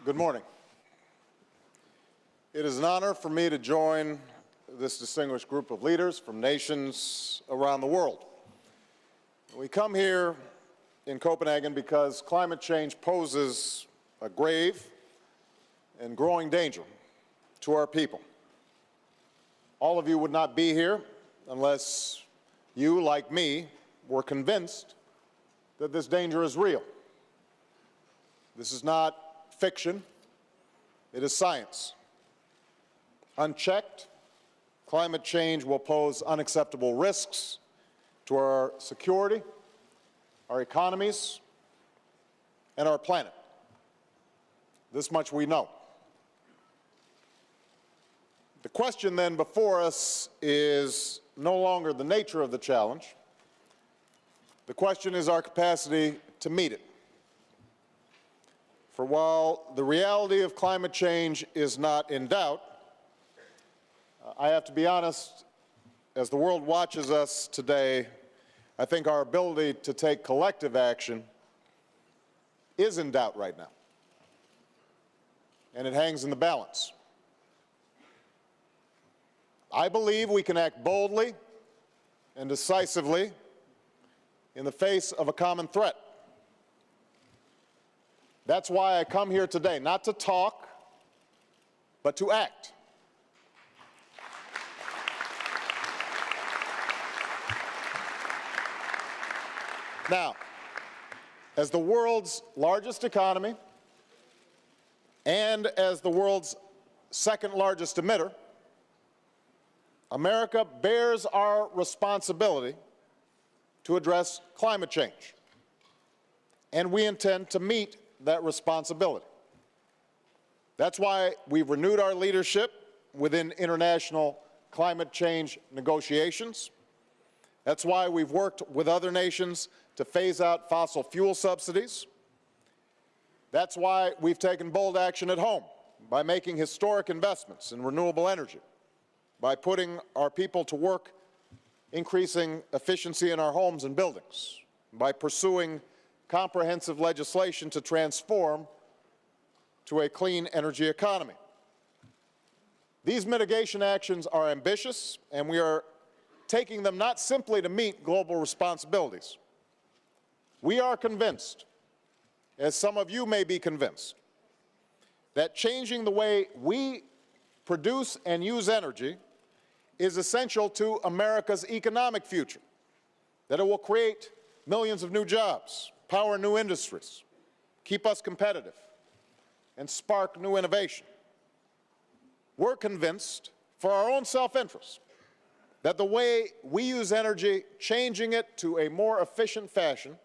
Good morning. It is an honor for me to join this distinguished group of leaders from nations around the world. We come here in Copenhagen because climate change poses a grave and growing danger to our people. All of you would not be here unless you, like me, were convinced that this danger is real. This is not fiction, it is science. Unchecked, climate change will pose unacceptable risks to our security, our economies, and our planet. This much we know. The question then before us is no longer the nature of the challenge. The question is our capacity to meet it. For while the reality of climate change is not in doubt, I have to be honest, as the world watches us today, I think our ability to take collective action is in doubt right now. And it hangs in the balance. I believe we can act boldly and decisively in the face of a common threat. That's why I come here today, not to talk, but to act. Now, as the world's largest economy and as the world's second largest emitter, America bears our responsibility to address climate change, and we intend to meet that responsibility. That's why we've renewed our leadership within international climate change negotiations. That's why we've worked with other nations to phase out fossil fuel subsidies. That's why we've taken bold action at home by making historic investments in renewable energy, by putting our people to work, increasing efficiency in our homes and buildings, by pursuing comprehensive legislation to transform to a clean energy economy. These mitigation actions are ambitious, and we are taking them not simply to meet global responsibilities. We are convinced, as some of you may be convinced, that changing the way we produce and use energy is essential to America's economic future, that it will create millions of new jobs, power new industries, keep us competitive, and spark new innovation. We're convinced, for our own self-interest, that the way we use energy, changing it to a more efficient fashion,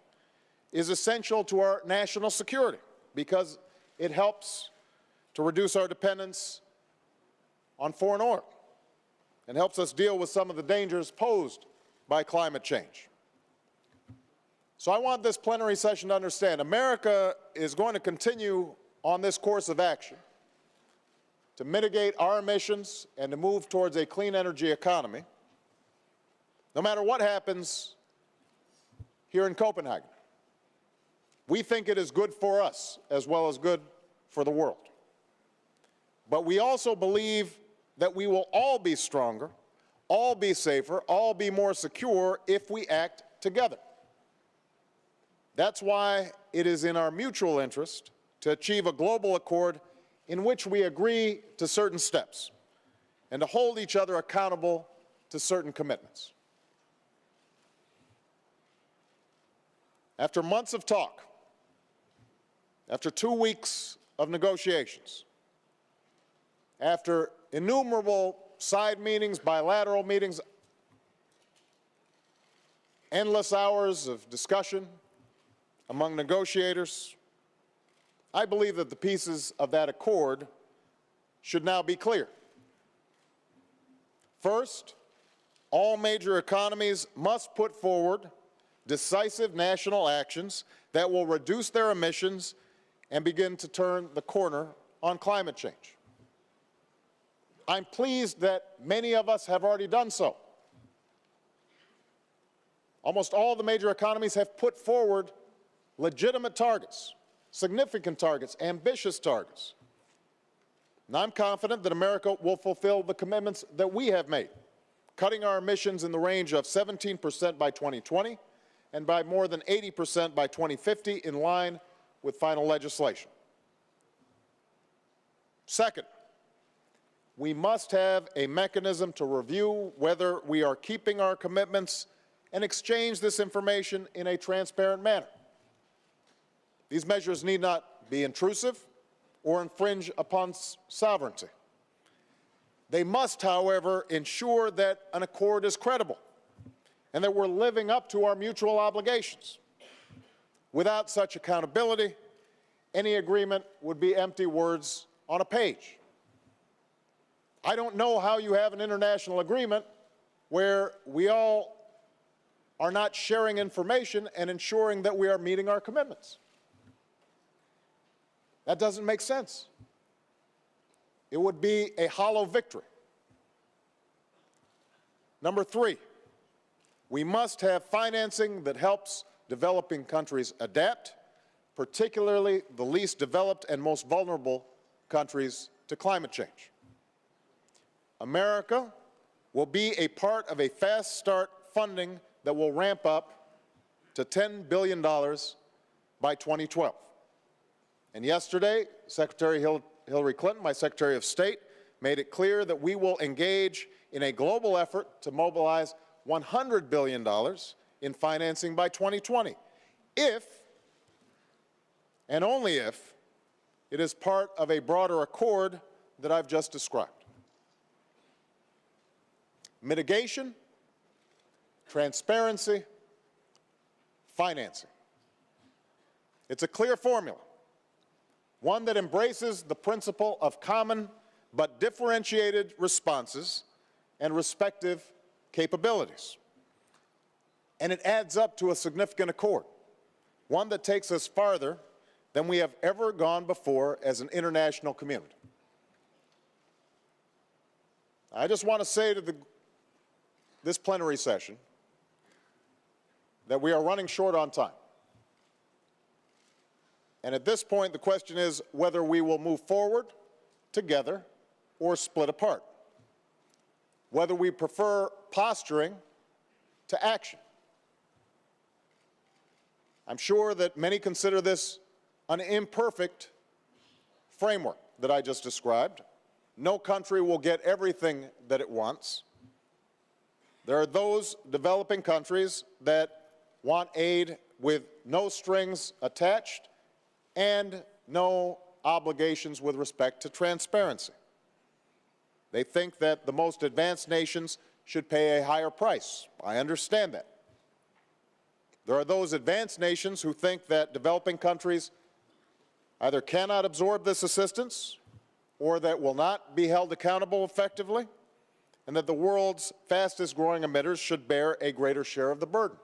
is essential to our national security because it helps to reduce our dependence on foreign oil and helps us deal with some of the dangers posed by climate change. So I want this plenary session to understand America is going to continue on this course of action to mitigate our emissions and to move towards a clean energy economy, no matter what happens here in Copenhagen. We think it is good for us as well as good for the world. But we also believe that we will all be stronger, all be safer, all be more secure if we act together. That's why it is in our mutual interest to achieve a global accord in which we agree to certain steps and to hold each other accountable to certain commitments. After months of talk, after 2 weeks of negotiations, after innumerable side meetings, bilateral meetings, endless hours of discussion among negotiators, I believe that the pieces of that accord should now be clear. First, all major economies must put forward decisive national actions that will reduce their emissions and begin to turn the corner on climate change. I'm pleased that many of us have already done so. Almost all the major economies have put forward legitimate targets significant targets, ambitious targets. And I'm confident that America will fulfill the commitments that we have made, cutting our emissions in the range of 17% by 2020 and by more than 80% by 2050 in line with final legislation. Second, we must have a mechanism to review whether we are keeping our commitments and exchange this information in a transparent manner. These measures need not be intrusive or infringe upon sovereignty. They must, however, ensure that an accord is credible and that we're living up to our mutual obligations. Without such accountability, any agreement would be empty words on a page. I don't know how you have an international agreement where we all are not sharing information and ensuring that we are meeting our commitments. That doesn't make sense. It would be a hollow victory. Number three, we must have financing that helps developing countries adapt, particularly the least developed and most vulnerable countries to climate change. America will be a part of a fast start funding that will ramp up to $10 billion by 2012. And yesterday, Secretary Hillary Clinton, my Secretary of State, made it clear that we will engage in a global effort to mobilize $100 billion in financing by 2020, if, and only if, it is part of a broader accord that I've just described. Mitigation, transparency, financing. It's a clear formula, one that embraces the principle of common but differentiated responses and respective capabilities. And it adds up to a significant accord, one that takes us farther than we have ever gone before as an international community. I just want to say to this plenary session that we are running short on time. And at this point, the question is whether we will move forward together or split apart, whether we prefer posturing to action. I'm sure that many consider this an imperfect framework that I just described. No country will get everything that it wants. There are those developing countries that want aid with no strings attached and no obligations with respect to transparency. They think that the most advanced nations should pay a higher price. I understand that. There are those advanced nations who think that developing countries either cannot absorb this assistance or that will not be held accountable effectively, and that the world's fastest growing emitters should bear a greater share of the burden.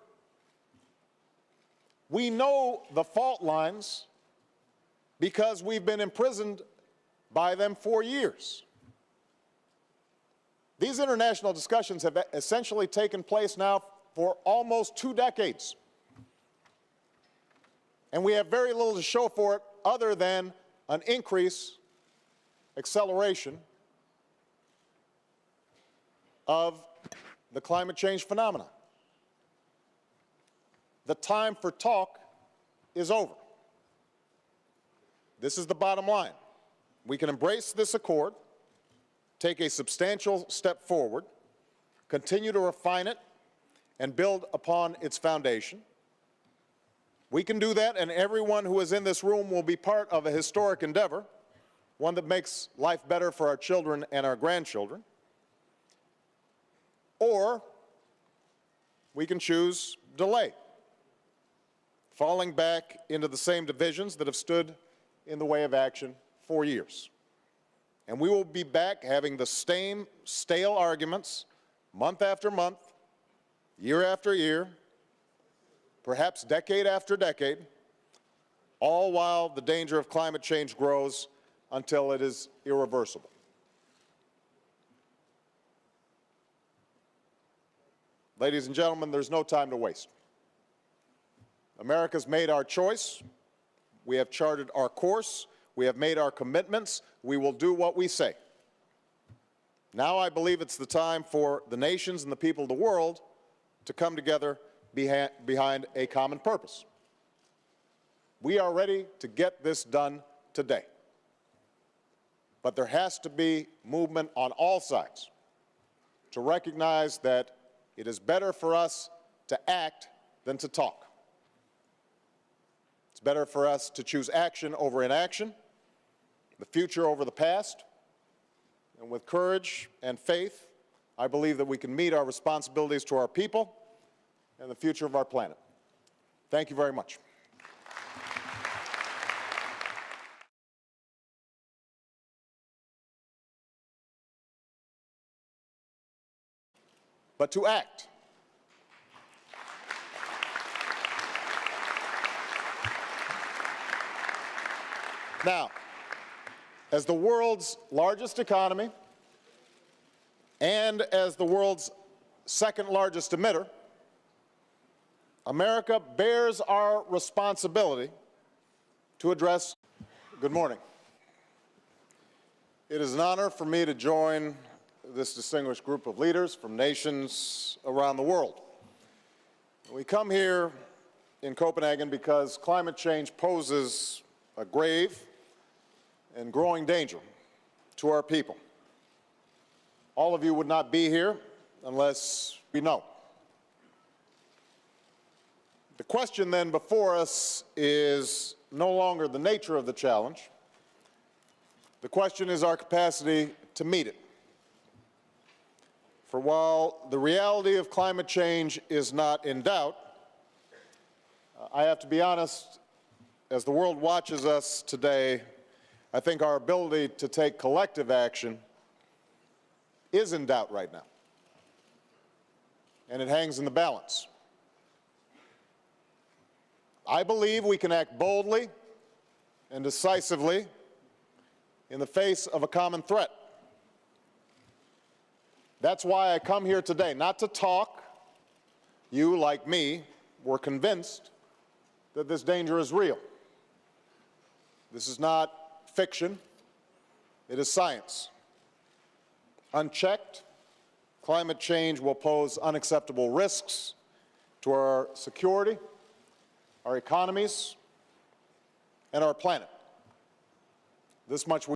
We know the fault lines because we've been imprisoned by them for years. These international discussions have essentially taken place now for almost 2 decades. And we have very little to show for it other than an increase, acceleration of the climate change phenomenon. The time for talk is over. This is the bottom line. We can embrace this accord, take a substantial step forward, continue to refine it, and build upon its foundation. We can do that, and everyone who is in this room will be part of a historic endeavor, one that makes life better for our children and our grandchildren. Or we can choose delay, falling back into the same divisions that have stood in the way of action for years. And we will be back having the same stale arguments month after month, year after year, perhaps decade after decade, all while the danger of climate change grows until it is irreversible. Ladies and gentlemen, there's no time to waste. America's made our choice. We have charted our course. We have made our commitments. We will do what we say. Now I believe it's the time for the nations and the people of the world to come together behind a common purpose. We are ready to get this done today. But there has to be movement on all sides to recognize that it is better for us to act than to talk. It's better for us to choose action over inaction, the future over the past, and with courage and faith, I believe that we can meet our responsibilities to our people and the future of our planet. Thank you very much. But to act. Now, as the world's largest economy and as the world's second largest emitter, America bears our responsibility to address. Good morning. It is an honor for me to join this distinguished group of leaders from nations around the world. We come here in Copenhagen because climate change poses a grave and growing danger to our people. All of you would not be here unless we know. The question then before us is no longer the nature of the challenge. The question is our capacity to meet it. For while the reality of climate change is not in doubt, I have to be honest, as the world watches us today, I think our ability to take collective action is in doubt right now, and it hangs in the balance. I believe we can act boldly and decisively in the face of a common threat. That's why I come here today, not to talk. You, like me, were convinced that this danger is real. This is not fiction. It is science. Unchecked, climate change will pose unacceptable risks to our security, our economies, and our planet. This much we